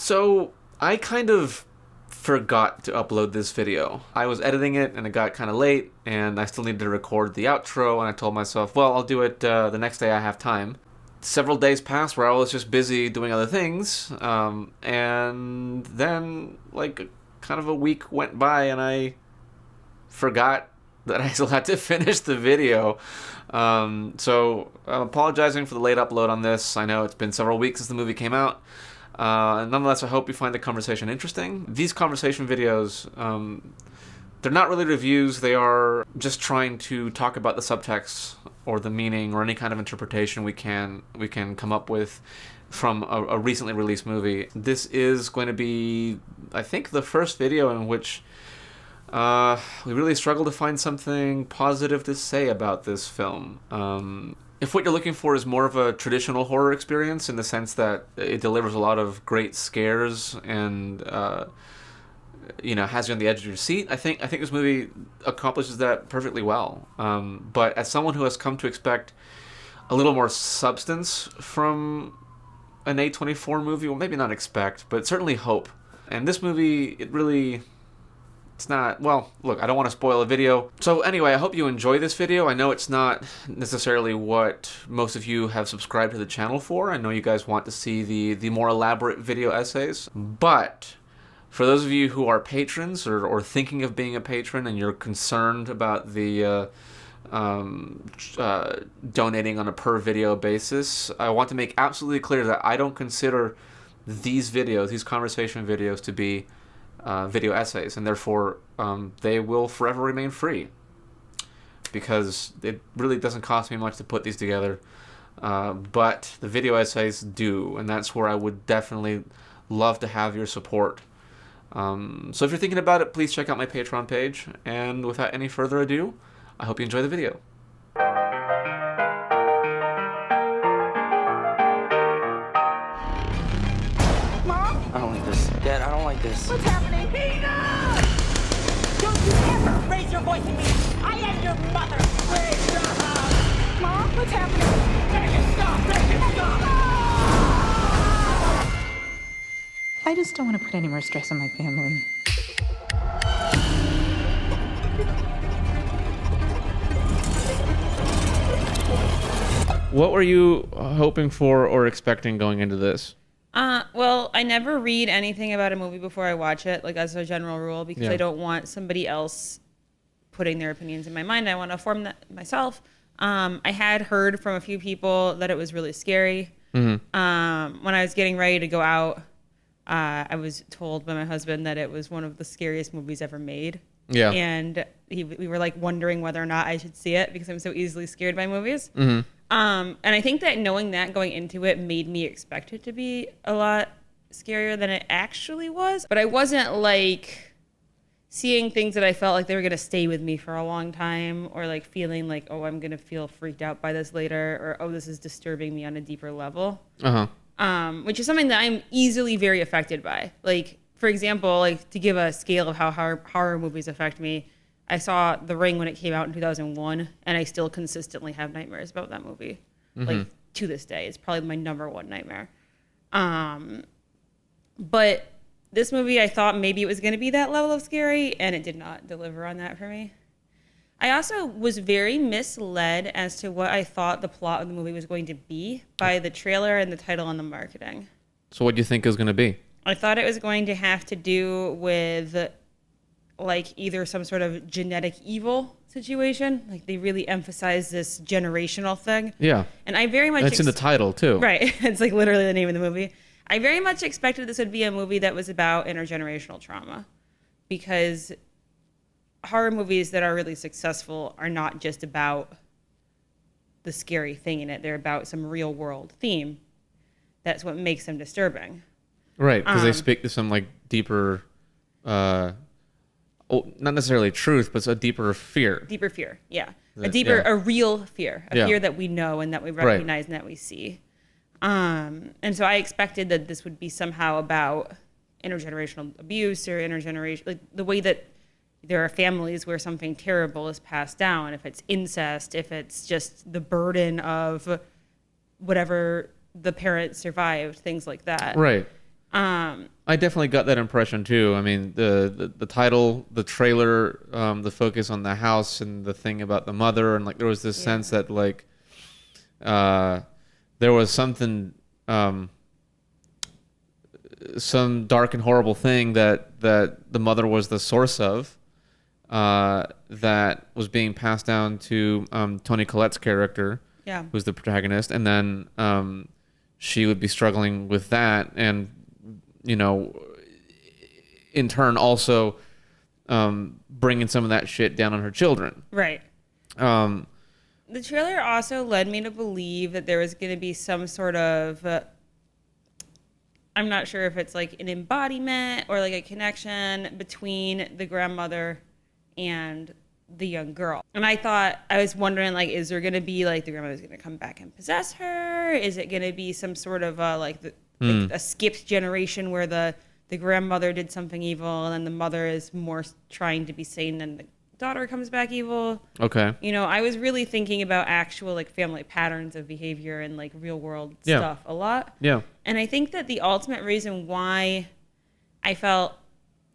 So I kind of forgot to upload this video. I was editing it and it got kind of late and I still needed to record the outro, and I told myself, well, I'll do it the next day I have time. Several days passed where I was just busy doing other things, and then like kind of a week went by and I forgot that I still had to finish the video. So I'm apologizing for the late upload on this. I know it's been several weeks since the movie came out. Nonetheless, I hope you find the conversation interesting. These conversation videos, they're not really reviews. They are just trying to talk about the subtext or the meaning or any kind of interpretation we can come up with from a recently released movie. This is going to be, I think, the first video in which we really struggle to find something positive to say about this film. If what you're looking for is more of a traditional horror experience in the sense that it delivers a lot of great scares and has you on the edge of your seat, I think this movie accomplishes that perfectly well. But as someone who has come to expect a little more substance from an A24 movie, well, maybe not expect, but certainly hope. And this movie, it's not, well, look, I don't want to spoil a video. So anyway, I hope you enjoy this video. I know it's not necessarily what most of you have subscribed to the channel for. I know you guys want to see the more elaborate video essays. But for those of you who are patrons or thinking of being a patron and you're concerned about the donating on a per video basis, I want to make absolutely clear that I don't consider these conversation videos, to be video essays, and therefore they will forever remain free because it really doesn't cost me much to put these together, but the video essays do, and that's where I would definitely love to have your support. So if you're thinking about it, please check out my Patreon page, and without any further ado, I hope you enjoy the video. I don't like this. Dad, I don't like this. What's happening? Nina! Don't you ever raise your voice at me! I am your mother! Please stop! Mom, what's happening? Make it stop! Make it stop! I just don't want to put any more stress on my family. What were you hoping for or expecting going into this? Well, I never read anything about a movie before I watch it, like as a general rule, because I don't want somebody else putting their opinions in my mind. I want to form that myself. I had heard from a few people that it was really scary. Mm-hmm. When I was getting ready to go out, I was told by my husband that it was one of the scariest movies ever made. Yeah. And we were like wondering whether or not I should see it because I'm so easily scared by movies. Mm-hmm. And I think that knowing that going into it made me expect it to be a lot scarier than it actually was. But I wasn't like seeing things that I felt like they were going to stay with me for a long time, or like feeling like, oh, I'm going to feel freaked out by this later, or oh, this is disturbing me on a deeper level. Which is something that I'm easily very affected by. Like, for example, like to give a scale of how horror movies affect me, I saw The Ring when it came out in 2001, and I still consistently have nightmares about that movie. Mm-hmm. Like, to this day, it's probably my number one nightmare. But this movie, I thought maybe it was going to be that level of scary, and it did not deliver on that for me. I also was very misled as to what I thought the plot of the movie was going to be by the trailer and the title and the marketing. So what do you think it was going to be? I thought it was going to have to do with like either some sort of genetic evil situation. Like they really emphasize this generational thing. Yeah. And I very much... It's in the title too. Right. It's like literally the name of the movie. I very much expected this would be a movie that was about intergenerational trauma, because horror movies that are really successful are not just about the scary thing in it. They're about some real world theme. That's what makes them disturbing. Right, because they speak to some like deeper, not necessarily truth, but a deeper fear. Deeper fear, yeah. A real fear. A fear that we know and that we recognize and that we see. And so I expected that this would be somehow about intergenerational abuse or intergenerational, like the way that there are families where something terrible is passed down, if it's incest, if it's just the burden of whatever the parent survived, things like that. Right. I definitely got that impression too. I mean, the title, the trailer, the focus on the house and the thing about the mother, and like there was this sense that like there was something, some dark and horrible thing that the mother was the source of, that was being passed down to Toni Collette's character, who's the protagonist, and then she would be struggling with that, and you know, in turn also bringing some of that shit down on her children. Right. The trailer also led me to believe that there was going to be some sort of, I'm not sure if it's like an embodiment or like a connection between the grandmother and the young girl. And I was wondering, like, is there going to be like the grandmother's going to come back and possess her? Is it going to be some sort of like a skipped generation where the grandmother did something evil and then the mother is more trying to be sane and the daughter comes back evil? Okay. You know, I was really thinking about actual like family patterns of behavior and like real world stuff a lot. Yeah. And I think that the ultimate reason why I felt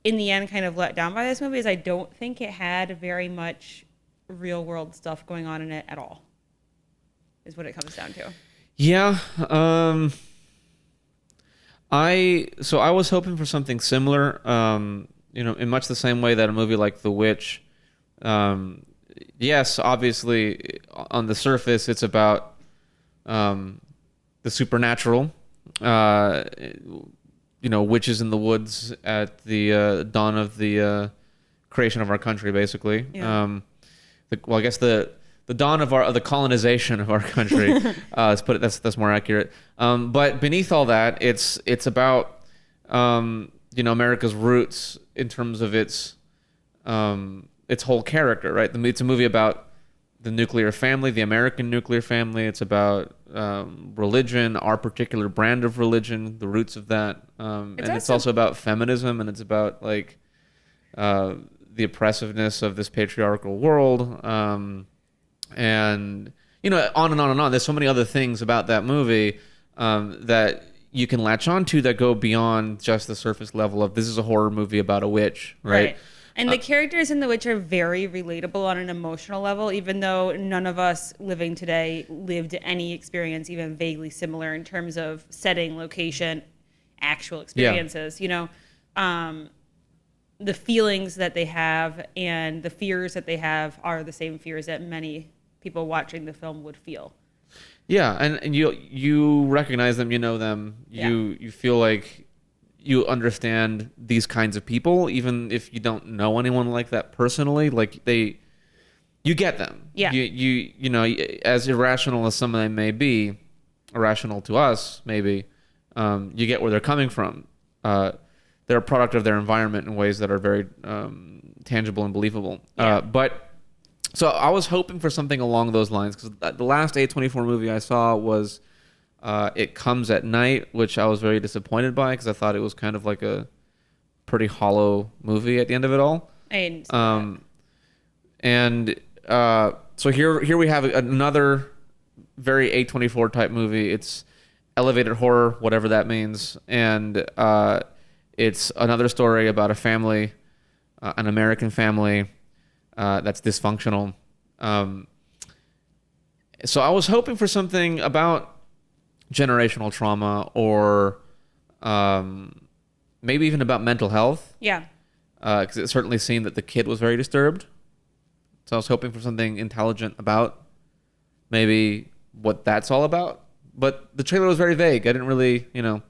in the end kind of let down by this movie is I don't think it had very much real world stuff going on in it at all, is what it comes down to. Yeah. I was hoping for something similar, you know, in much the same way that a movie like The Witch, yes, obviously on the surface it's about the supernatural, you know, witches in the woods at the dawn of the creation of our country, basically. Yeah. I guess the dawn of the colonization of our country. Let's put it. That's more accurate. But beneath all that, it's about you know, America's roots in terms of its whole character, right? It's a movie about the nuclear family, the American nuclear family. It's about religion, our particular brand of religion, the roots of that, and it's also about feminism, and it's about like the oppressiveness of this patriarchal world. And you know, on and on and on. There's so many other things about that movie that you can latch onto that go beyond just the surface level of this is a horror movie about a witch, right? And the characters in The Witch are very relatable on an emotional level, even though none of us living today lived any experience even vaguely similar in terms of setting, location, actual experiences. You know, the feelings that they have and the fears that they have are the same fears that many people watching the film would feel. Yeah, and you recognize them, you know them, you feel like you understand these kinds of people, even if you don't know anyone like that personally. Like you get them. Yeah. You know, as irrational as some of them may be, irrational to us maybe, you get where they're coming from. They're a product of their environment in ways that are very tangible and believable. Yeah. But so I was hoping for something along those lines, because the last A24 movie I saw was It Comes at Night, which I was very disappointed by because I thought it was kind of like a pretty hollow movie at the end of it all. So here we have another very A24 type movie. It's elevated horror, whatever that means, and it's another story about a family, an American family that's dysfunctional. So I was hoping for something about generational trauma, or maybe even about mental health. Yeah. Because it certainly seemed that the kid was very disturbed. So I was hoping for something intelligent about maybe what that's all about. But the trailer was very vague. I didn't really, you know...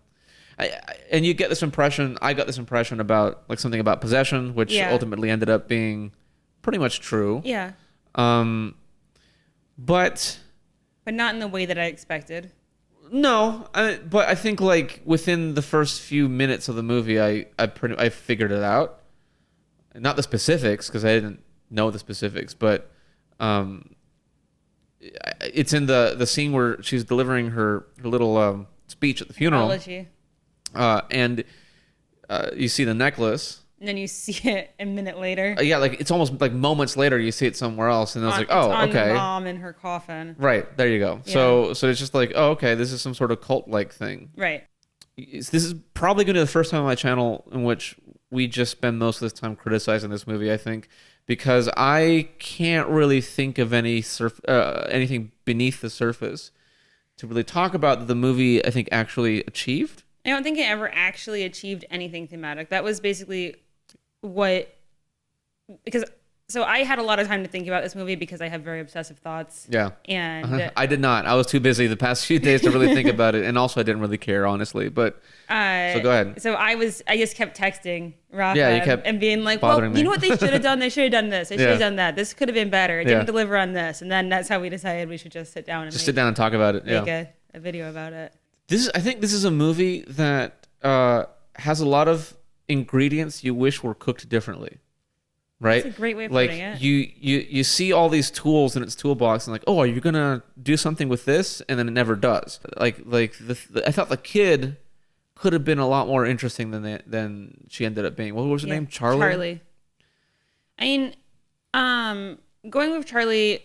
and you get this impression, I got this impression about like something about possession, which ultimately ended up being pretty much true. Yeah. But not in the way that I expected. No, but I think like within the first few minutes of the movie, I figured it out. Not the specifics, because I didn't know the specifics, but it's in the scene where she's delivering her little speech at the funeral. Apology. And you see the necklace. And then you see it a minute later. Yeah, like it's almost like moments later you see it somewhere else, and I was like, oh, on okay. The mom in her coffin. Right, there you go. Yeah. So it's just like, oh, okay, this is some sort of cult-like thing. Right. this is probably going to be the first time on my channel in which we just spend most of this time criticizing this movie, I think, because I can't really think of anything beneath the surface to really talk about that the movie, I think, actually achieved. I don't think it ever actually achieved anything thematic. That was basically so I had a lot of time to think about this movie because I have very obsessive thoughts. Yeah. And I did not. I was too busy the past few days to really think about it. And also I didn't really care, honestly. But so go ahead. So I just kept texting Rafa Yeah, you kept and being like, bothering well, you me. know what they should have done? They should have done this. They should have done that. This could have been better. It didn't deliver on this. And then that's how we decided we should just sit down and sit down and talk about it. Make a video about it. I think this is a movie that has a lot of ingredients you wish were cooked differently. Right? That's a great way of like putting it. You see all these tools in its toolbox and like, oh, are you gonna do something with this? And then it never does. I thought the kid could have been a lot more interesting than she ended up being. What was her name? Charlie. I mean, going with Charlie,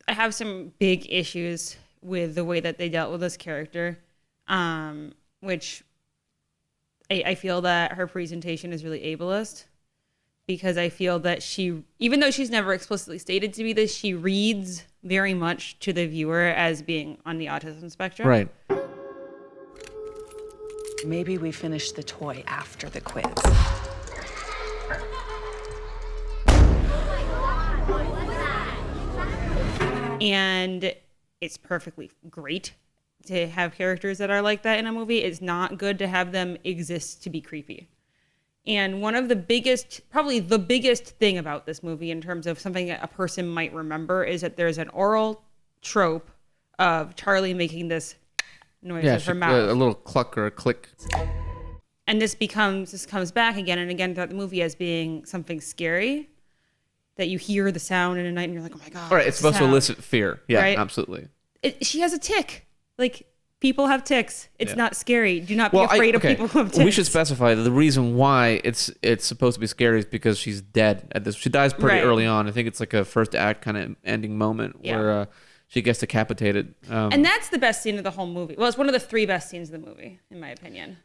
I have some big issues with the way that they dealt with this character, which I feel that her presentation is really ableist. Because I feel that she, even though she's never explicitly stated to be this, she reads very much to the viewer as being on the autism spectrum. Right. Maybe we finish the toy after the quiz. And it's perfectly great to have characters that are like that in a movie. It's not good to have them exist to be creepy. And one of the biggest, probably the biggest thing about this movie in terms of something that a person might remember is that there's an oral trope of Charlie making this noise with her mouth. A little cluck or a click. And this comes back again and again throughout the movie as being something scary that you hear the sound in a night and you're like, oh my God. All right, it's supposed to elicit fear. Yeah, right? Absolutely. She has a tick. Like, people have ticks. It's not scary. Do not be afraid of people who have ticks. We should specify that the reason why it's supposed to be scary is because she's dead at this. She dies pretty early on. I think it's like a first act kind of ending moment where she gets decapitated. And that's the best scene of the whole movie. Well, it's one of the 3 best scenes of the movie, in my opinion.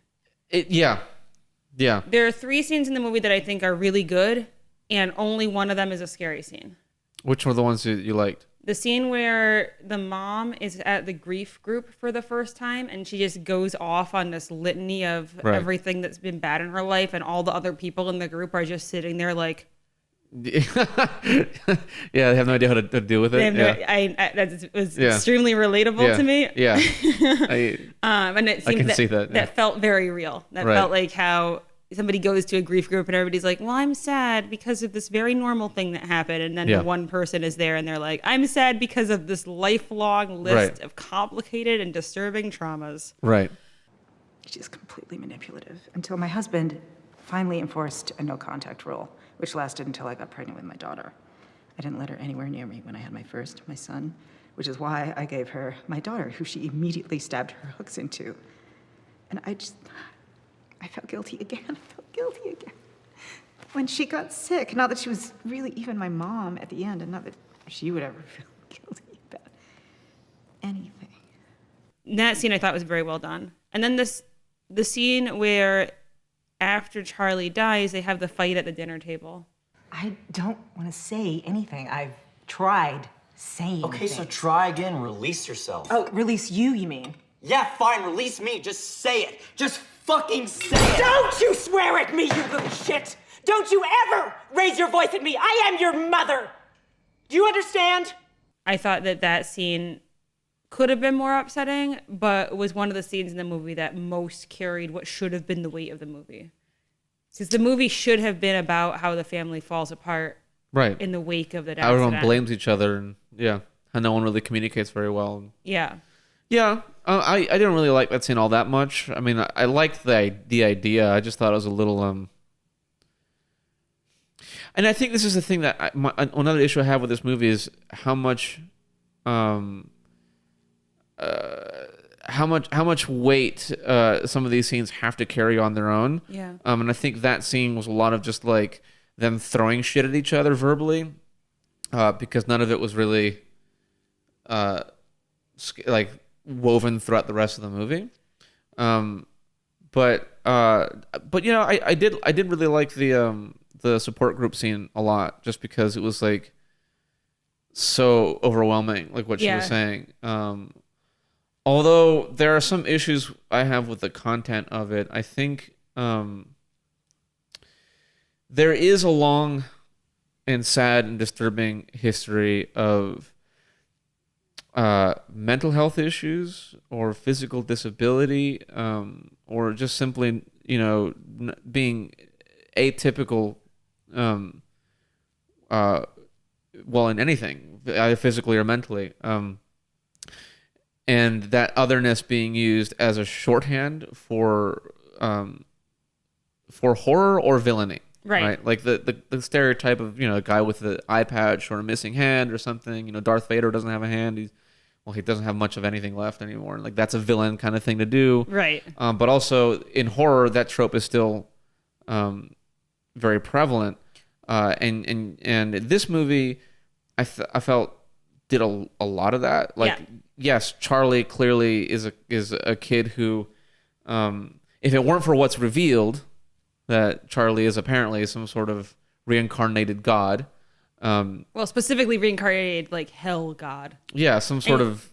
Yeah. There are 3 scenes in the movie that I think are really good, and only one of them is a scary scene. Which were the ones you liked? The scene where the mom is at the grief group for the first time and she just goes off on this litany of everything that's been bad in her life, and all the other people in the group are just sitting there like... They have no idea how to deal with it. That was extremely relatable to me. Yeah. And it seemed that felt very real. That felt like how somebody goes to a grief group and everybody's like, well, I'm sad because of this very normal thing that happened. And then the one person is there and they're like, I'm sad because of this lifelong list of complicated and disturbing traumas. Right. She's completely manipulative until my husband finally enforced a no contact rule, which lasted until I got pregnant with my daughter. I didn't let her anywhere near me when I had my son, which is why I gave her my daughter, who she immediately stabbed her hooks into. And I felt guilty again. When she got sick, not that she was really even my mom at the end, and not that she would ever feel guilty about anything. That scene I thought was very well done. And then the scene where after Charlie dies, they have the fight at the dinner table. I don't want to say anything. I've tried saying Okay, things. so try again. Release yourself. Oh, release you mean? Yeah, fine. Release me. Just say it. Just fucking say it. Don't you swear at me, you little shit! Don't you ever raise your voice at me! I am your mother! Do you understand? I thought that scene could have been more upsetting, but was one of the scenes in the movie that most carried what should have been the weight of the movie. Because the movie should have been about how the family falls apart in the wake of the accident. Everyone blames each other, and how no one really communicates very well. Yeah. I didn't really like that scene all that much. I mean, I liked the idea. I just thought it was a little and I think this is the thing that another issue I have with this movie is how much weight some of these scenes have to carry on their own. Yeah. And I think that scene was a lot of just like them throwing shit at each other verbally, because none of it was really like woven throughout the rest of the movie. but you know, I did really like the support group scene a lot, just because it was like so overwhelming, like what she was saying. Although there are some issues I have with the content of it, I think there is a long and sad and disturbing history of mental health issues or physical disability, or just simply, you know, being atypical, well, in anything, either physically or mentally. And that otherness being used as a shorthand for horror or villainy. Right. Like the stereotype of, you know, a guy with an eye patch or a missing hand or something. You know, Darth Vader doesn't have a hand. He doesn't have much of anything left anymore. Like, that's a villain kind of thing to do. Right. But also in horror, that trope is still very prevalent. And this movie, I felt did a lot of that. Like, yes, Charlie clearly is a kid who, if it weren't for what's revealed, that Charlie is apparently some sort of reincarnated god. Well, specifically reincarnated, like, hell god. Yeah, some sort of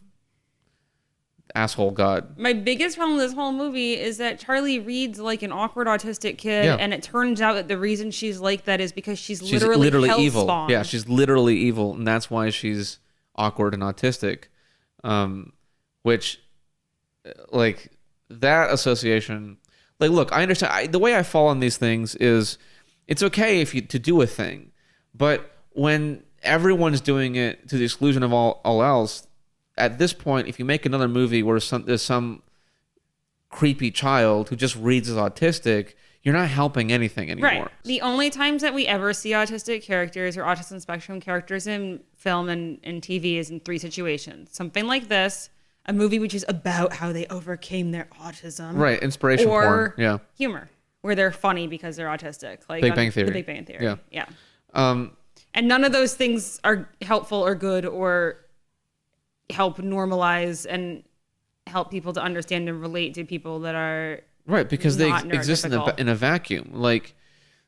asshole god. My biggest problem with this whole movie is that Charlie reads like an awkward autistic kid, and it turns out that the reason she's like that is because she's literally evil. hellspawned. Yeah, she's literally evil, and that's why she's awkward and autistic. Which, like, that association... Like, look, I understand. The way I fall on these things is, it's okay to do a thing, but when everyone's doing it to the exclusion of all else, at this point, if you make another movie where there's some creepy child who just reads as autistic, you're not helping anything anymore. Right. The only times that we ever see autistic characters or autism spectrum characters in film and TV is in three situations. Something like this, a movie which is about how they overcame their autism. Right, inspiration porn. Yeah. Humor, where they're funny because they're autistic. Like Big Bang Theory. The Big Bang Theory. Yeah. And none of those things are helpful or good or help normalize and help people to understand and relate to people that are right, because they exist in a vacuum. Like,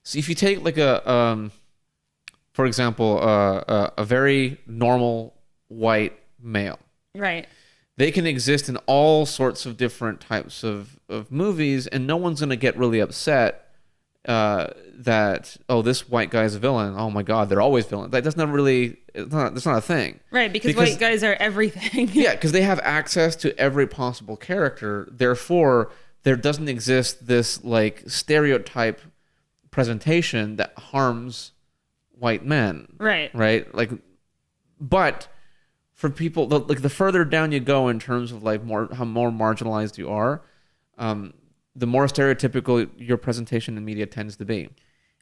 so if you take like for example, a very normal white male. Right. They can exist in all sorts of different types of movies, and no one's going to get really upset that, oh, this white guy's a villain. Oh my God, they're always villains. That's not really, that's not a thing. Right, because white guys are everything. Yeah, because they have access to every possible character. Therefore, there doesn't exist this like stereotype presentation that harms white men. Right. Right? Like, but for people, like the further down you go in terms of like how more marginalized you are, the more stereotypical your presentation in media tends to be.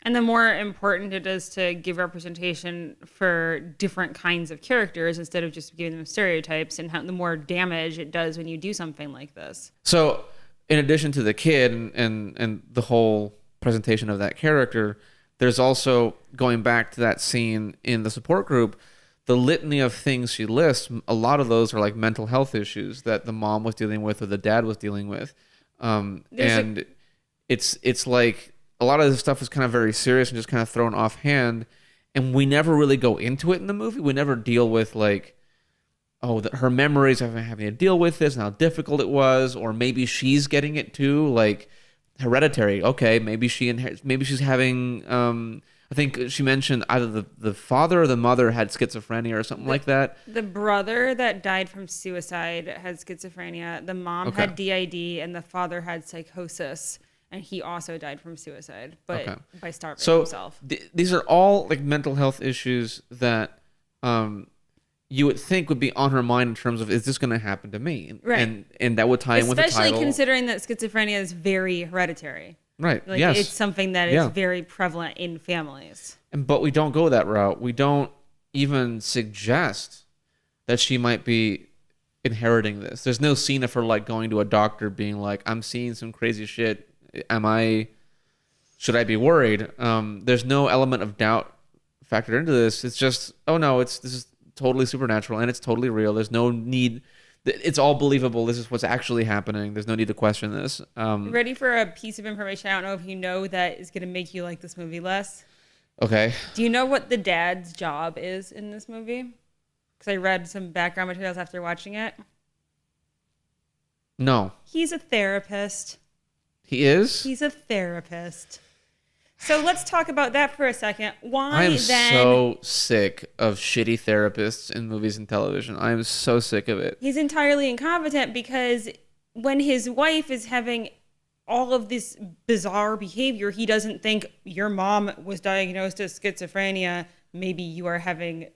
And the more important it is to give representation for different kinds of characters instead of just giving them stereotypes, and the more damage it does when you do something like this. So in addition to the kid and the whole presentation of that character, there's also, going back to that scene in the support group, the litany of things she lists, a lot of those are like mental health issues that the mom was dealing with or the dad was dealing with. And it's like a lot of this stuff is kind of very serious and just kind of thrown offhand, and we never really go into it in the movie. We never deal with like, oh, her memories of having to deal with this and how difficult it was, or maybe she's getting it too, like Hereditary. Okay, maybe she's having I think she mentioned either the father or the mother had schizophrenia or something like that. The brother that died from suicide had schizophrenia. The mom had DID, and the father had psychosis, and he also died from suicide, but by starving himself. These are all like mental health issues that you would think would be on her mind in terms of, is this going to happen to me? Right. And that would tie in with the title. Especially considering that schizophrenia is very hereditary. Right. Like, yes. It's something that is very prevalent in families. But we don't go that route. We don't even suggest that she might be inheriting this. There's no scene of her like going to a doctor being like, I'm seeing some crazy shit. Should I be worried? There's no element of doubt factored into this. It's just, oh no, this is totally supernatural and it's totally real. There's no need it's all believable. This is what's actually happening. There's no need to question this. Ready for a piece of information? I don't know if you know that is going to make you like this movie less. Okay. Do you know what the dad's job is in this movie? Because I read some background materials after watching it. No. He's a therapist. He is? He's a therapist. So let's talk about that for a second. Why I am then? so sick of shitty therapists in movies and television. I am so sick of it. He's entirely incompetent because when his wife is having all of this bizarre behavior, he doesn't think your mom was diagnosed as schizophrenia. Maybe you are having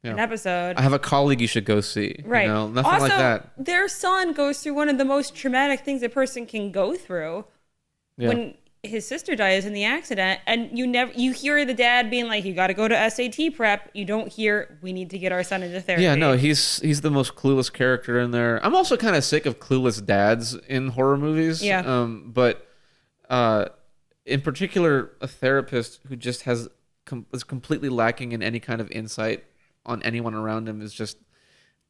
an episode. I have a colleague you should go see. Right. You know, nothing also, like that. Their son goes through one of the most traumatic things a person can go through when his sister dies in the accident, and you hear the dad being like, you got to go to SAT prep. You don't hear, we need to get our son into therapy. Yeah, no, he's the most clueless character in there. I'm also kind of sick of clueless dads in horror movies. Yeah. But in particular, a therapist who just is completely lacking in any kind of insight on anyone around him is just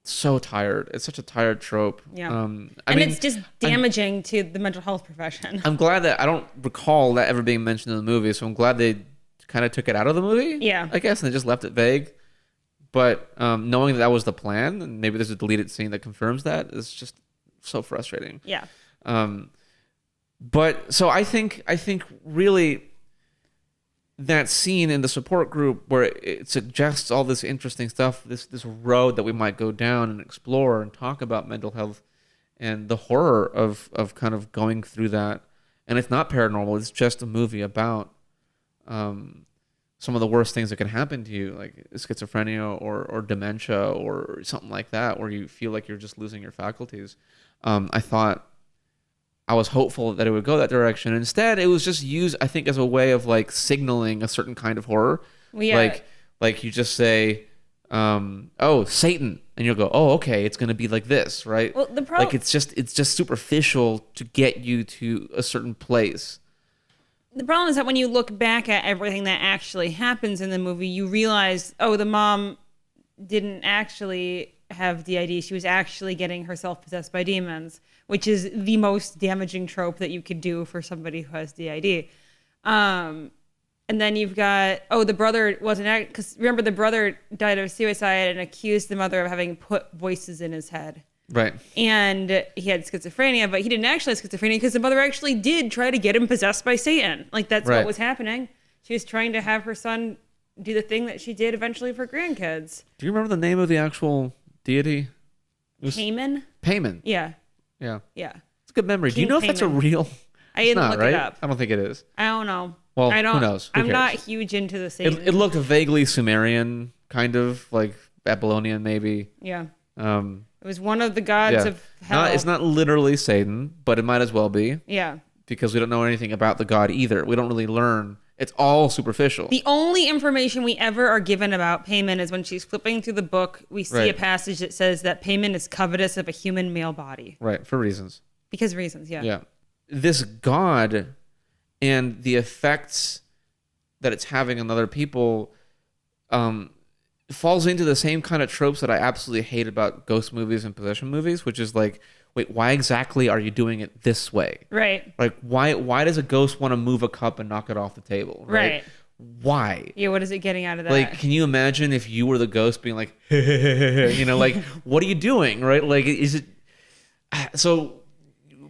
so tired. It's such a tired trope. Yeah. I and mean, it's just damaging to the mental health profession. I'm glad that I don't recall that ever being mentioned in the movie, so I'm glad they kind of took it out of the movie. Yeah. I guess, and they just left it vague. But knowing that was the plan, and maybe there's a deleted scene that confirms that, is just so frustrating. Yeah. But so I think really that scene in the support group where it suggests all this interesting stuff, this road that we might go down and explore and talk about mental health and the horror of kind of going through that. And it's not paranormal. It's just a movie about some of the worst things that can happen to you, like schizophrenia or dementia or something like that, where you feel like you're just losing your faculties. I was hopeful that it would go that direction. Instead, it was just used, I think, as a way of like signaling a certain kind of horror. Yeah. Like you just say, "Oh, Satan," and you'll go, "Oh, okay, it's gonna be like this, right?" Well, the problem, like it's just superficial to get you to a certain place. The problem is that when you look back at everything that actually happens in the movie, you realize, oh, the mom didn't actually have DID. She was actually getting herself possessed by demons, which is the most damaging trope that you could do for somebody who has DID. And then you've got, the brother wasn't, because remember the brother died of suicide and accused the mother of having put voices in his head. Right. And he had schizophrenia, but he didn't actually have schizophrenia because the mother actually did try to get him possessed by Satan. Like that's what was happening. She was trying to have her son do the thing that she did eventually for grandkids. Do you remember the name of the actual deity? Peyman? Peyman. Yeah. Yeah. Yeah. It's a good memory. Do you know if that's a real? I didn't look it up. I don't think it is. I don't know. Well, I don't, who knows? Who I'm cares? not huge into the Satan. It looked vaguely Sumerian, kind of like Babylonian, maybe. Yeah. It was one of the gods of hell. It's not literally Satan, but it might as well be. Yeah. Because we don't know anything about the god either. We don't really learn. It's all superficial. The only information we ever are given about Peyman is when she's flipping through the book, we see a passage that says that Peyman is covetous of a human male body. Right, for reasons. Because reasons, yeah. Yeah. This god and the effects that it's having on other people falls into the same kind of tropes that I absolutely hate about ghost movies and possession movies, which is like, wait, why exactly are you doing it this way? Right. Like, why does a ghost want to move a cup and knock it off the table? Right. Why? Yeah, what is it getting out of that? Like, can you imagine if you were the ghost being like, like, what are you doing? Right? Like, is it... So,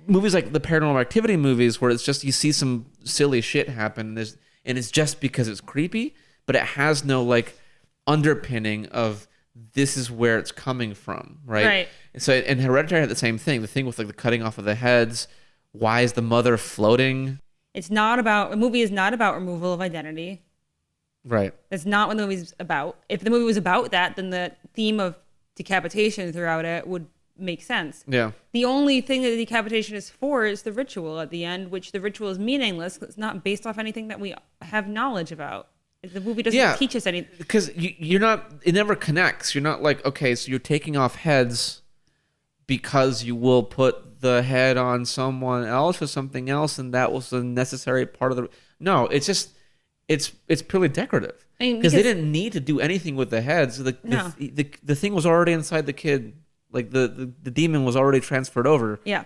movies like the Paranormal Activity movies where it's just, you see some silly shit happen and it's just because it's creepy, but it has no, like, underpinning of this is where it's coming from, right? So, and Hereditary had the same thing. The thing with like the cutting off of the heads. Why is the mother floating? It's not about, a movie is not about removal of identity. Right. That's not what the movie's about. If the movie was about that, then the theme of decapitation throughout it would make sense. Yeah. The only thing that the decapitation is for is the ritual at the end, which the ritual is meaningless. It's not based off anything that we have knowledge about. The movie doesn't teach us anything. Because you're not, it never connects. You're not like, okay, so you're taking off heads because you will put the head on someone else or something else, and that was a necessary part of the... No, it's just, it's purely decorative. Because they didn't need to do anything with the heads. The thing was already inside the kid Like the demon was already transferred over. Yeah.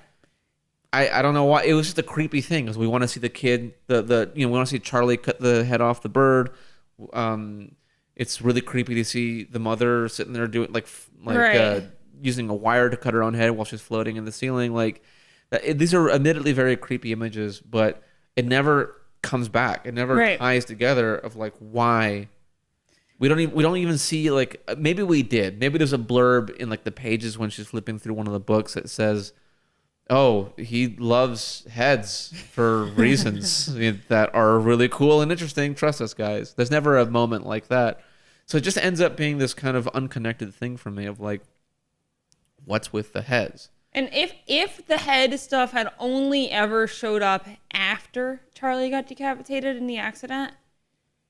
I don't know why. It was just a creepy thing because we want to see the kid, we want to see Charlie cut the head off the bird. It's really creepy to see the mother sitting there doing Right. using a wire to cut her own head while she's floating in the ceiling. These are admittedly very creepy images, but it never comes back. It never ties together of like why. We don't even see like maybe we did. Maybe there's a blurb in like the pages when she's flipping through one of the books that says, "Oh, he loves heads for reasons that are really cool and interesting. Trust us, guys." There's never a moment like that. So it just ends up being this kind of unconnected thing for me of like, what's with the heads? And if the head stuff had only ever showed up after Charlie got decapitated in the accident,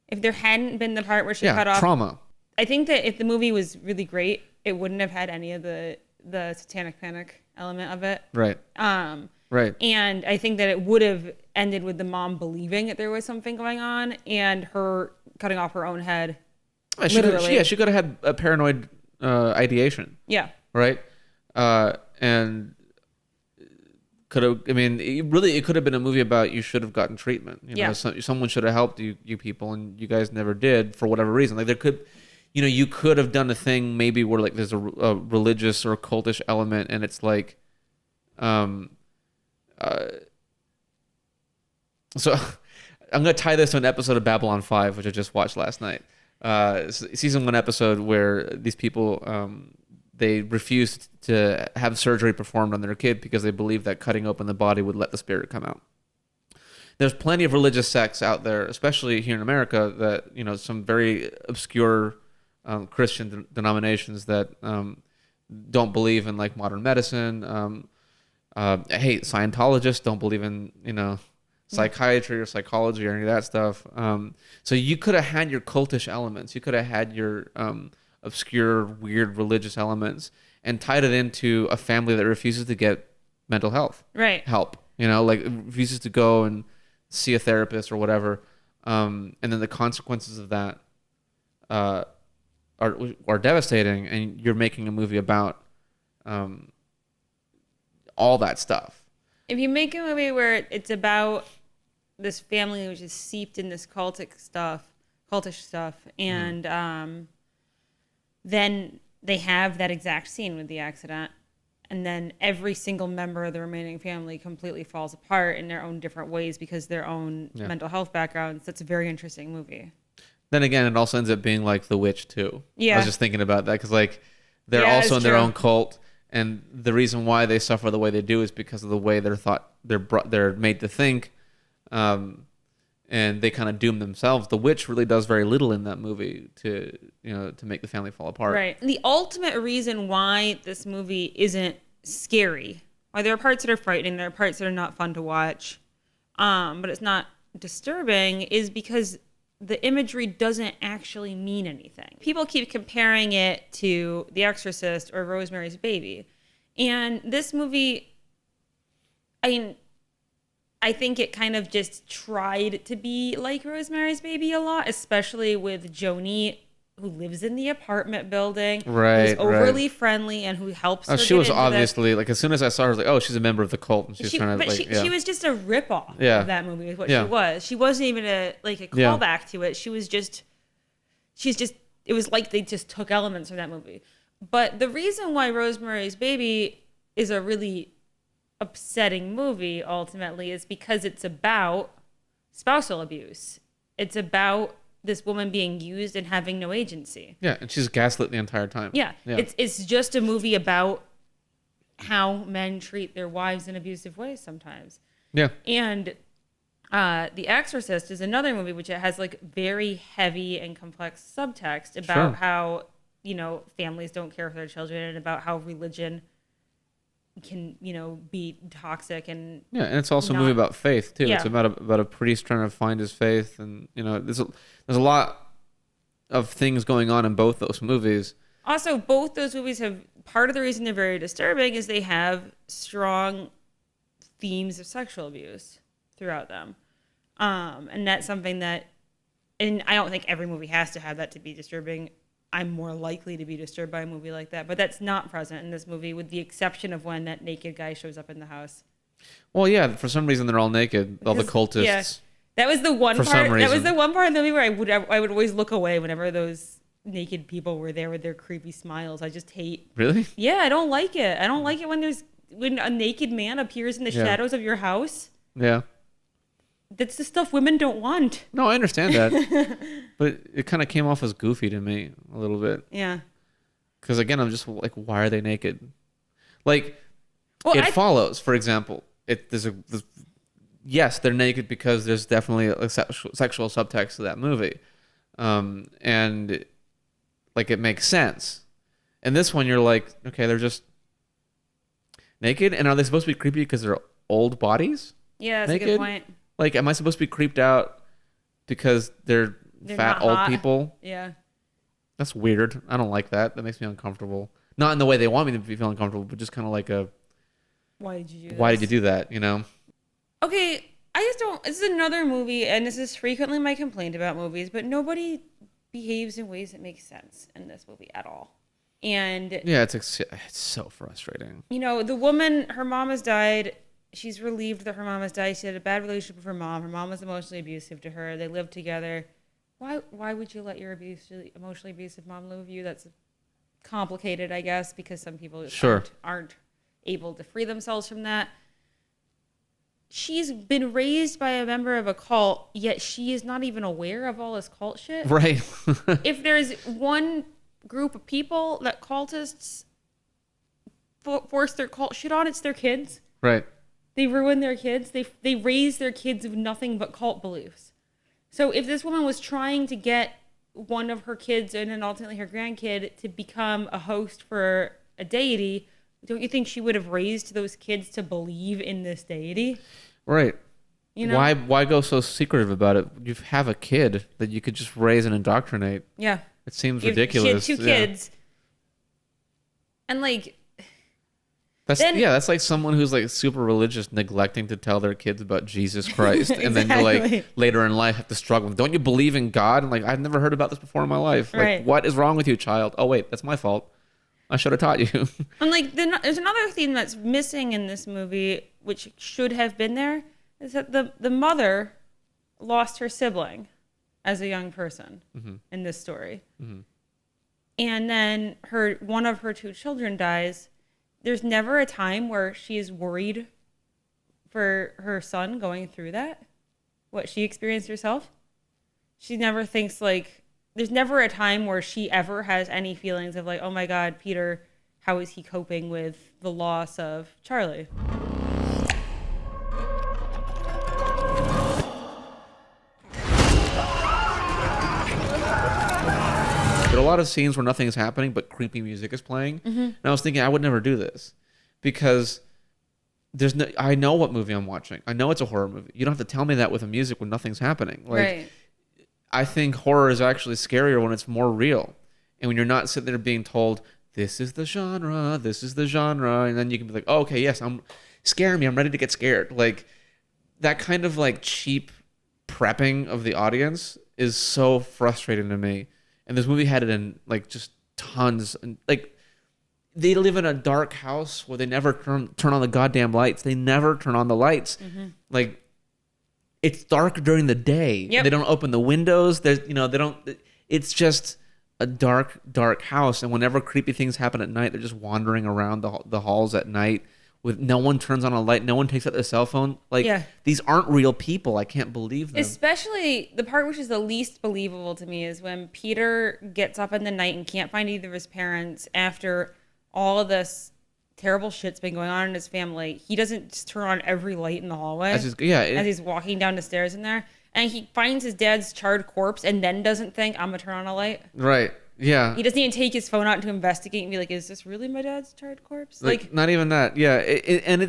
if there hadn't been the part where she cut off trauma. I think that if the movie was really great, it wouldn't have had any of the satanic panic element of it. Right. Right. And I think that it would have ended with the mom believing that there was something going on and her cutting off her own head. She could have had a paranoid ideation. Yeah. Right. And could have. I mean, it could have been a movie about you should have gotten treatment. Someone should have helped you people, and you guys never did for whatever reason. Like there could, you could have done a thing maybe where like there's a religious or cultish element, and it's like, so I'm gonna tie this to an episode of Babylon 5, which I just watched last night. Season 1 episode where these people they refused to have surgery performed on their kid because they believed that cutting open the body would let the spirit come out. There's plenty of religious sects out there, especially here in America, that some very obscure Christian denominations that don't believe in like modern medicine. Scientologists don't believe in psychiatry or psychology or any of that stuff. So you could have had your cultish elements. You could have had your obscure, weird religious elements and tied it into a family that refuses to get mental health help. Like refuses to go and see a therapist or whatever. And then the consequences of that are devastating. And you're making a movie about all that stuff. If you make a movie where it's about this family which is steeped in this cultish stuff, and then they have that exact scene with the accident, and then every single member of the remaining family completely falls apart in their own different ways because their own mental health backgrounds. That's a very interesting movie. Then again, it also ends up being like The Witch too. Yeah. I was just thinking about that because like they're also in their own cult, and the reason why they suffer the way they do is because of the way they're made to think, and they kind of doom themselves. The Witch really does very little in that movie to make the family fall apart. Right. The ultimate reason why this movie isn't scary, why there are parts that are frightening, there are parts that are not fun to watch, but it's not disturbing, is because the imagery doesn't actually mean anything. People keep comparing it to The Exorcist or Rosemary's Baby. And this movie, I think it kind of just tried to be like Rosemary's Baby a lot, especially with Joni, who lives in the apartment building, who's overly friendly and who helps her. She was obviously like, as soon as I saw her, I was like, oh, she's a member of the cult, and she's trying to she was just a ripoff of that movie. Is what she was. She wasn't even a callback to it. It was like they just took elements from that movie. But the reason why Rosemary's Baby is a really upsetting movie ultimately is because it's about spousal abuse. It's about this woman being used and having no agency. Yeah, and she's gaslit the entire time. Yeah. It's just a movie about how men treat their wives in abusive ways sometimes. Yeah. And The Exorcist is another movie which it has like very heavy and complex subtext about how, families don't care for their children, and about how religion can be toxic, and it's also a movie about faith too. It's about a priest trying to find his faith, and there's a lot of things going on in both those movies. Also, both those movies have, part of the reason they're very disturbing is they have strong themes of sexual abuse throughout them, and that's something that, and I don't think every movie has to have that to be disturbing. I'm more likely to be disturbed by a movie like that. But that's not present in this movie, with the exception of when that naked guy shows up in the house. Well, yeah, for some reason they're all naked. All the cultists. Yeah, that was the one For part. some That was reason. the one part of the movie where I would always look away whenever those naked people were there with their creepy smiles. I just hate. Really? Yeah, I don't like it. I don't like it when a naked man appears in the Yeah. shadows of your house. Yeah. That's the stuff women don't want. No, I understand that. But it kind of came off as goofy to me a little bit. Yeah. Because again, I'm just like, why are they naked? Like, Well, follows, for example. Yes, they're naked because there's definitely a sexual subtext to that movie. And like, it makes sense. And this one, you're like, okay, they're just naked. And are they supposed to be creepy because they're old bodies? Yeah, that's naked? a good point. Like, am I supposed to be creeped out because they're fat not old hot. people? Yeah. That's weird. I don't like that. That makes me uncomfortable. Not in the way they want me to be feeling uncomfortable, but just kind of like Why did you do why this? did you do that? You know? Okay, I just don't. This is another movie, and this is frequently my complaint about movies, but nobody behaves in ways that make sense in this movie at all. And Yeah, it's so frustrating. you know, the woman, her mom has died. She's relieved that her mom has died. She had a bad relationship with her mom. Her mom was emotionally abusive to her. They lived together. Why would you let your emotionally abusive mom live with you? That's complicated, I guess, because some people just Sure. aren't able to free themselves from that. She's been raised by a member of a cult, yet she is not even aware of all this cult shit. Right. If there's one group of people that cultists force their cult shit on, it's their kids. Right. They ruin their kids. They raise their kids with nothing but cult beliefs. So if this woman was trying to get one of her kids and then ultimately her grandkid to become a host for a deity, don't you think she would have raised those kids to believe in this deity? Right. You know? Why go so secretive about it? You have a kid that you could just raise and indoctrinate. Yeah. It seems You have ridiculous. Two kids. And like, that's like someone who's like super religious neglecting to tell their kids about Jesus Christ, and then you're like Exactly. later in life have to struggle. Don't you believe in God? And like, I've never heard about this before in my life. Like, Right. what is wrong with you, child? Oh wait, that's my fault. I should have taught you. and like, there's another theme that's missing in this movie, which should have been there, is that the mother lost her sibling as a young person in this story. And then one of her two children dies. There's never a time where she is worried for her son going through that, what she experienced herself. She never thinks like, there's never a time where she ever has any feelings of like, oh my God, Peter, how is he coping with the loss of Charlie? There are a lot of scenes where nothing is happening, but creepy music is playing. And I was thinking I would never do this because I know what movie I'm watching. I know it's a horror movie. You don't have to tell me that with a music when nothing's happening. Like, Right. I think horror is actually scarier when it's more real. And when you're not sitting there being told, this is the genre, and then you can be like, oh, okay, yes, scare me. I'm ready to get scared. Like, that kind of like cheap prepping of the audience is so frustrating to me. And this movie had it in like just tons. And like, they live in a dark house where they never turn on the goddamn lights. They never turn on the lights. Like, it's dark during the day. Yep. They don't open the windows. They don't. It's just a dark house. And whenever creepy things happen at night, they're just wandering around the halls at night with no one turns on a light. No one takes out their cell phone. Like, Yeah. these aren't real people. I can't believe them. Especially the part which is the least believable to me is when Peter gets up in the night and can't find either of his parents after all of this terrible shit's been going on in his family. He doesn't just turn on every light in the hallway as he's walking down the stairs in there. And he finds his dad's charred corpse and then doesn't think, I'm going to turn on a light. Right. Yeah. He doesn't even take his phone out to investigate and be like, is this really my dad's charred corpse? Like not even that. Yeah. And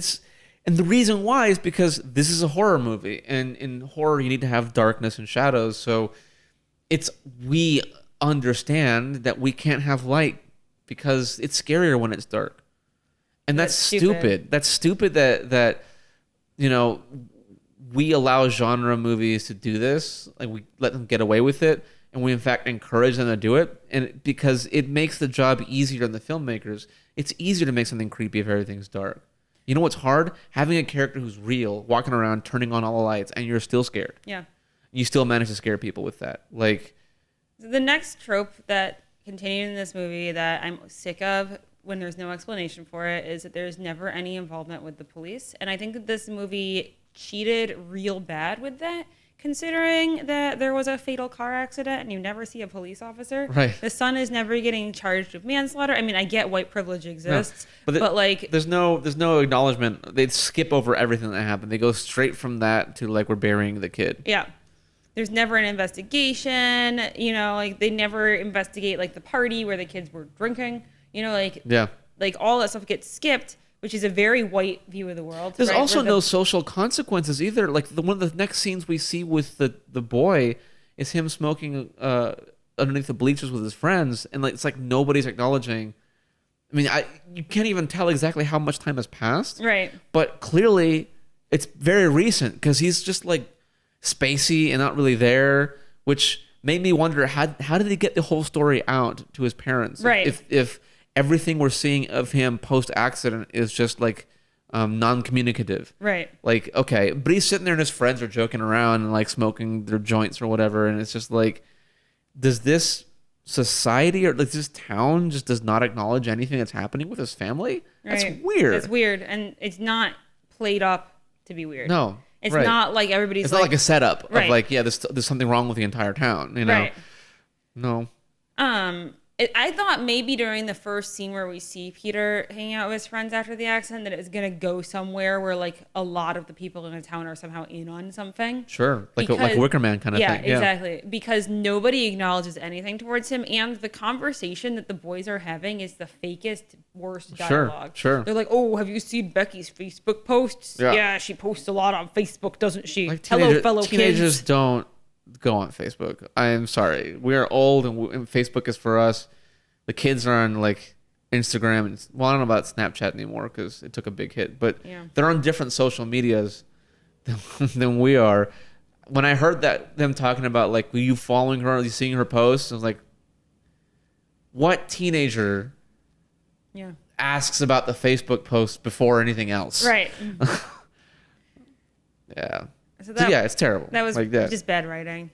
the reason why is because this is a horror movie. And in horror, you need to have darkness and shadows. So we understand that we can't have light because it's scarier when it's dark. And that's stupid. That's stupid that we allow genre movies to do this. Like, we let them get away with it and we in fact encourage them to do it, and because it makes the job easier on the filmmakers. It's easier to make something creepy if everything's dark. You know what's hard? Having a character who's real, walking around, turning on all the lights, and you're still scared. Yeah. You still manage to scare people with that. Like, the next trope that continued in this movie that I'm sick of when there's no explanation for it is that there's never any involvement with the police. And I think that this movie cheated real bad with that, considering that there was a fatal car accident and you never see a police officer. Right. The son is never getting charged with manslaughter. I mean, I get white privilege exists, no, but like there's no acknowledgement. They'd skip over everything that happened. They go straight from that to like we're burying the kid. Yeah. There's never an investigation, you know, like they never investigate like the party where the kids were drinking, you know, like Yeah. like all that stuff gets skipped, which is a very white view of the world. There's right? also Where no social consequences either. Like one of the next scenes we see with the boy is him smoking underneath the bleachers with his friends, and like it's like nobody's acknowledging. I mean, you can't even tell exactly how much time has passed. Right. But clearly, it's very recent because he's just like spacey and not really there, which made me wonder how did he get the whole story out to his parents? Right. If everything we're seeing of him post accident is just like non-communicative. Right. Like, okay, but he's sitting there and his friends are joking around and like smoking their joints or whatever, and it's just like, does this society or like this town just does not acknowledge anything that's happening with his family? That's Right. weird. It's weird, and it's not played up to be weird. No. It's right. not like everybody's It's not like a setup of Right. like, yeah, there's something wrong with the entire town, you know? Right. No. I thought maybe during the first scene where we see Peter hanging out with his friends after the accident that it was going to go somewhere where like a lot of the people in the town are somehow in on something. Sure. Like Because- a Wicker Man kind of thing. Yeah, exactly. Because nobody acknowledges anything towards him, and the conversation that the boys are having is the fakest, worst dialogue. Sure. They're like, "Oh, have you seen Becky's Facebook posts? Yeah. She posts a lot on Facebook, doesn't she? Like Hello, fellow teenagers kids." don't go on Facebook. I am sorry. We are old and Facebook is for us. The kids are on like Instagram and well, I don't know about Snapchat anymore because it took a big hit, but Yeah. they're on different social medias than we are. When I heard that them talking about like, were you following her? Are you seeing her posts? I was like, what teenager Yeah. asks about the Facebook post before anything else? Right. Yeah. So So yeah, it's terrible. That was like that. just bad writing.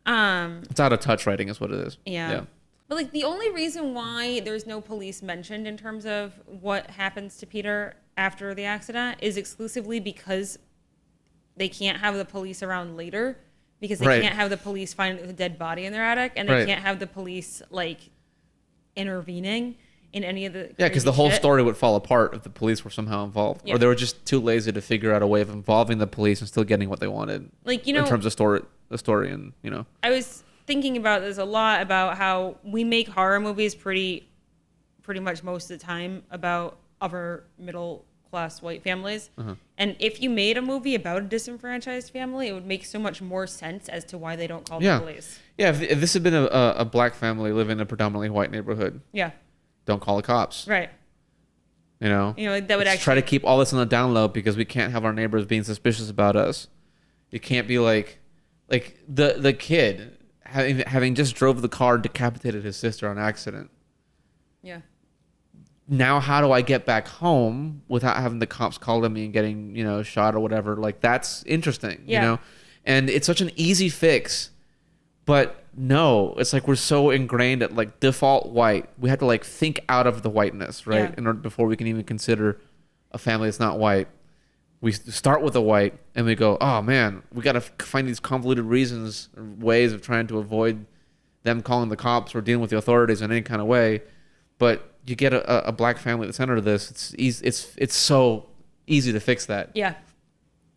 It's out of touch writing is what it is. Yeah. But like the only reason why there's no police mentioned in terms of what happens to Peter after the accident is exclusively because they can't have the police around later because they Right. can't have the police find the dead body in their attic, and they Right. can't have the police like intervening in any of the Yeah, because crazy the whole shit. story would fall apart if the police were somehow involved, Yeah. or they were just too lazy to figure out a way of involving the police and still getting what they wanted. Like, you know, in terms of the story, and you know, I was thinking about this a lot about how we make horror movies pretty much most of the time about upper middle class white families. Uh-huh. And if you made a movie about a disenfranchised family, it would make so much more sense as to why they don't call the police. Yeah, if this had been a black family living in a predominantly white neighborhood, Yeah. don't call the cops. Right. You know, Like that would Let's try to keep all this on the down low because we can't have our neighbors being suspicious about us. You can't be like the kid having just drove the car, decapitated his sister on accident. Yeah. Now how do I get back home without having the cops call me and getting, shot or whatever? Like, that's interesting, Yeah. And it's such an easy fix, but no, it's like we're so ingrained at like default white. We have to like think out of the whiteness, right? Yeah. In order before we can even consider a family that's not white. We start with a white and we go, oh man, we got to find these convoluted reasons or ways of trying to avoid them calling the cops or dealing with the authorities in any kind of way. But you get a black family at the center of this. It's easy. It's so easy to fix that. Yeah.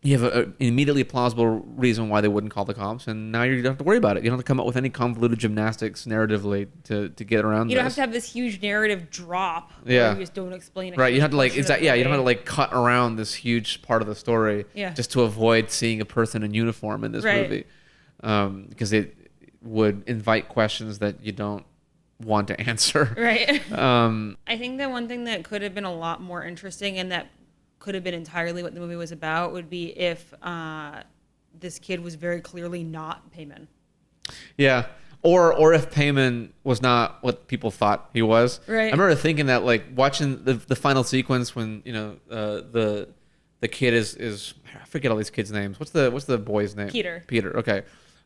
You have an immediately plausible reason why they wouldn't call the cops, and now you don't have to worry about it. You don't have to come up with any convoluted gymnastics narratively to get around. You don't have to have this huge narrative drop. Yeah. Where you just don't explain it. Right, you have to like exactly. Yeah, you don't have to like cut around this huge part of the story. Yeah. Just to avoid seeing a person in uniform in this Right. movie, because it would invite questions that you don't want to answer. Right. I think that one thing that could have been a lot more interesting and that could have been entirely what the movie was about would be if this kid was very clearly not Peyman. Yeah. Or if Peyman was not what people thought he was. Right. I remember thinking that, like, watching the final sequence when, you know, the kid is I forget all these kids' names. What's the boy's name? Peter. Peter. Okay.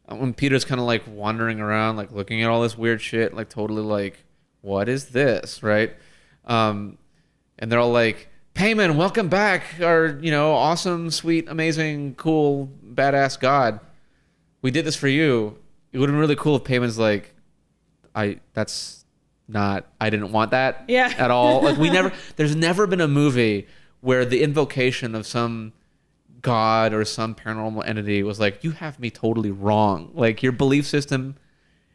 When Peter's kind of like wandering around, like looking at all this weird shit, like totally like, what is this, right? And they're all like, Peyman, welcome back, our, you know, awesome, sweet, amazing, cool, badass god. We did this for you. It would have been really cool if Peyman's like, I didn't want that at all. Like there's never been a movie where the invocation of some god or some paranormal entity was like, you have me totally wrong. Like, your belief system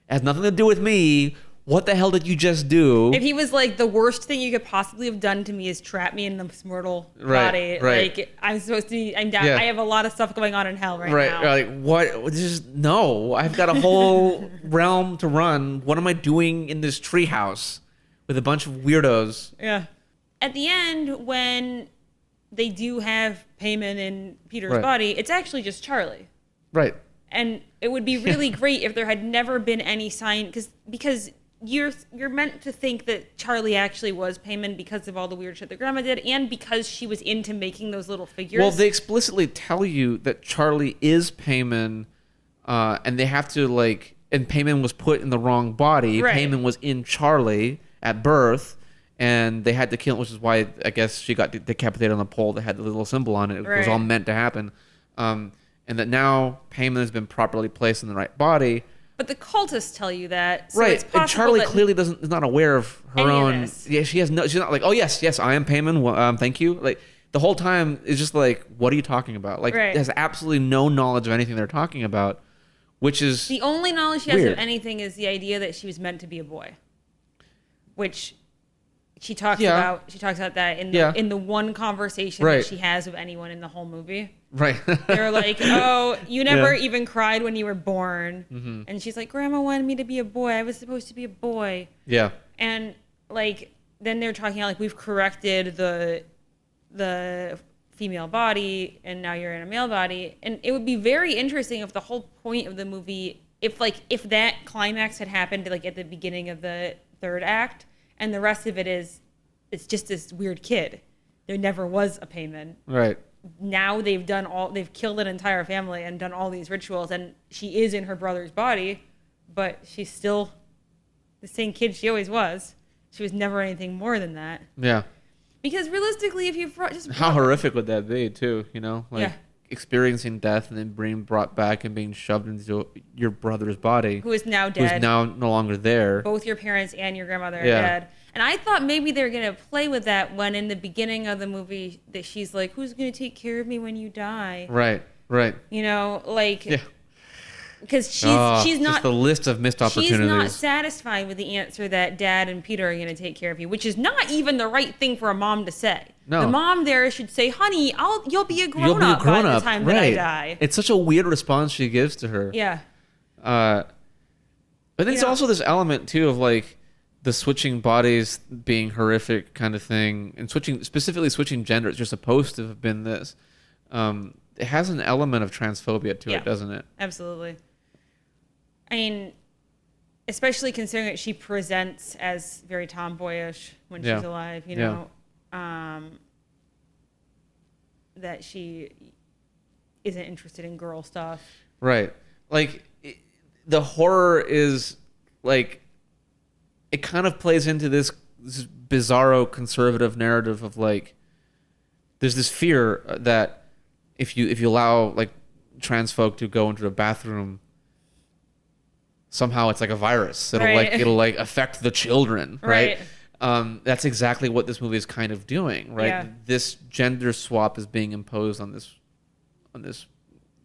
has nothing to do with me. What the hell did you just do? If he was like, the worst thing you could possibly have done to me is trap me in this mortal body. Right. Like, I'm supposed to be, I'm down. Yeah. I have a lot of stuff going on in hell now. Like, what? Just, no. I've got a whole realm to run. What am I doing in this treehouse with a bunch of weirdos? Yeah. At the end, when they do have Peyman in Peter's body, it's actually just Charlie. Right. And it would be really great if there had never been any sign, because you're meant to think that Charlie actually was Peyman because of all the weird shit that Grandma did, and because she was into making those little figures. Well, they explicitly tell you that Charlie is Peyman, and they have to, like, and Peyman was put in the wrong body. Right. Peyman was in Charlie at birth, and they had to kill him, which is why I guess she got decapitated on the pole that had the little symbol on it. It was all meant to happen. And that now Peyman has been properly placed in the right body. But the cultists tell you that. So Right. it's possible And Charlie that clearly is not aware of her any of own. this. Yeah, she's not like, oh, yes, I am Peyman. Well, thank you. Like, the whole time is just like, what are you talking about? Like, has absolutely no knowledge of anything they're talking about, which is the only knowledge she has weird. of anything is the idea that she was meant to be a boy, which she talks about. She talks about that in the one conversation that she has with anyone in the whole movie. Right. They're like, oh, you never even cried when you were born. Mm-hmm. And she's like, Grandma wanted me to be a boy. I was supposed to be a boy. Yeah. And like, then they're talking about like, we've corrected the female body and now you're in a male body. And it would be very interesting if the whole point of the movie, if that climax had happened like at the beginning of the third act, and the rest of it is, it's just this weird kid. There never was a Peyman. Right. Now they've killed an entire family and done all these rituals, and she is in her brother's body, but she's still the same kid she always was. She was never anything more than that. Yeah. Because realistically, if you how horrific would that be too? You know, like experiencing death and then being brought back and being shoved into your brother's body, who is now dead, who's now no longer there. Both your parents and your grandmother are dead. And I thought maybe they're going to play with that when in the beginning of the movie that she's like, who's going to take care of me when you die? Right. You know, like, because she's just not, the list of missed opportunities. She's not satisfied with the answer that Dad and Peter are going to take care of you, which is not even the right thing for a mom to say. No. The mom there should say, honey, you'll be a grown-up by the time that I die. It's such a weird response she gives to her. Yeah. But then it's also this element too of like, the switching bodies being horrific kind of thing, and specifically switching genders. You're supposed to have been this. It has an element of transphobia to it, doesn't it? Absolutely. I mean, especially considering that she presents as very tomboyish when she's alive, you know, that she isn't interested in girl stuff. Right. Like, the horror is like, it kind of plays into this bizarro conservative narrative of like, there's this fear that if you allow like trans folk to go into a bathroom, somehow it's like a virus. It'll affect the children, right? That's exactly what this movie is kind of doing, right? Yeah. This gender swap is being imposed on this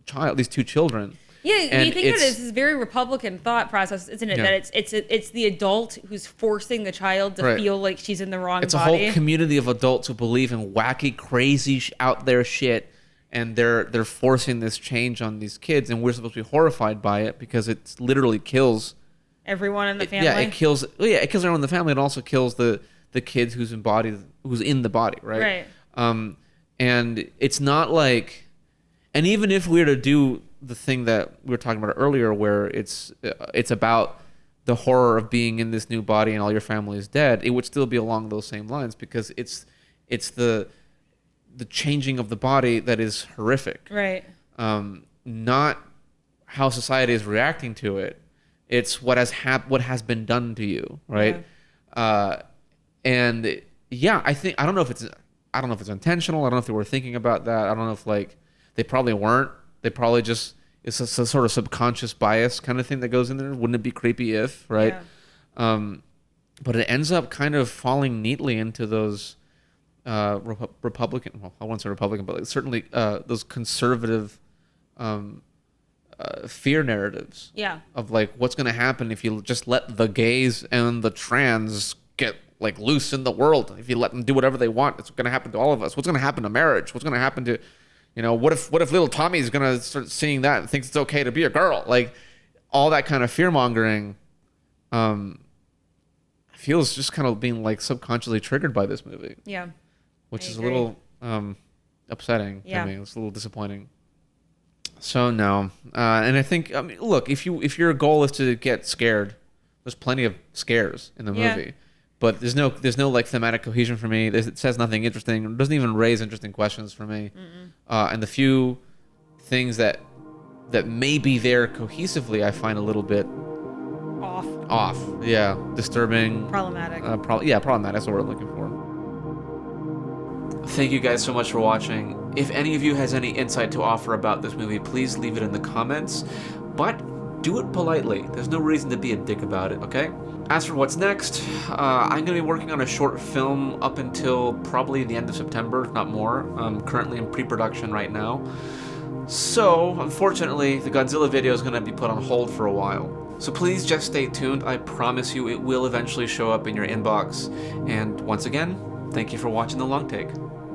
child, these two children. Yeah, when you think of it, it's this very Republican thought process, isn't it? Yeah. That it's the adult who's forcing the child to feel like she's in the wrong It's body. a whole community of adults who believe in wacky, crazy, out there shit, and they're forcing this change on these kids, and we're supposed to be horrified by it because it literally kills everyone in the family. It kills everyone in the family. It also kills the kid who's in the body, right? Right. And it's not like, and even if we were to do the thing that we were talking about earlier, where it's about the horror of being in this new body and all your family is dead, it would still be along those same lines, because it's the changing of the body that is horrific. Right. Not how society is reacting to it. It's what has been done to you, right? Yeah. And yeah, I don't know if it's intentional. I don't know if they were thinking about that. I don't know if they probably weren't. They probably just, it's a sort of subconscious bias kind of thing that goes in there. Wouldn't it be creepy if, right? Yeah. But it ends up kind of falling neatly into those Republican, well, I won't say Republican, but certainly those conservative fear narratives. Yeah. Of what's going to happen if you just let the gays and the trans get loose in the world. If you let them do whatever they want, it's going to happen to all of us. What's going to happen to marriage? What's going to happen to, what if little Tommy's going to start seeing that and thinks it's okay to be a girl? All that kind of fear mongering feels just kind of being subconsciously triggered by this movie. Yeah. Which is a little upsetting to me. It's a little disappointing. So no, and I think, look, if your goal is to get scared, there's plenty of scares in the movie, but there's no thematic cohesion for me. It says nothing interesting. It doesn't even raise interesting questions for me. And the few things that may be there cohesively, I find a little bit off. Yeah, disturbing. Problematic. Problematic. That's what we're looking for. Thank you guys so much for watching. If any of you has any insight to offer about this movie, please leave it in the comments, but do it politely. There's no reason to be a dick about it, okay? As for what's next, I'm going to be working on a short film up until probably the end of September, if not more. I'm currently in pre-production right now. So, unfortunately, the Godzilla video is going to be put on hold for a while. So please just stay tuned. I promise you it will eventually show up in your inbox. And once again, thank you for watching The Long Take.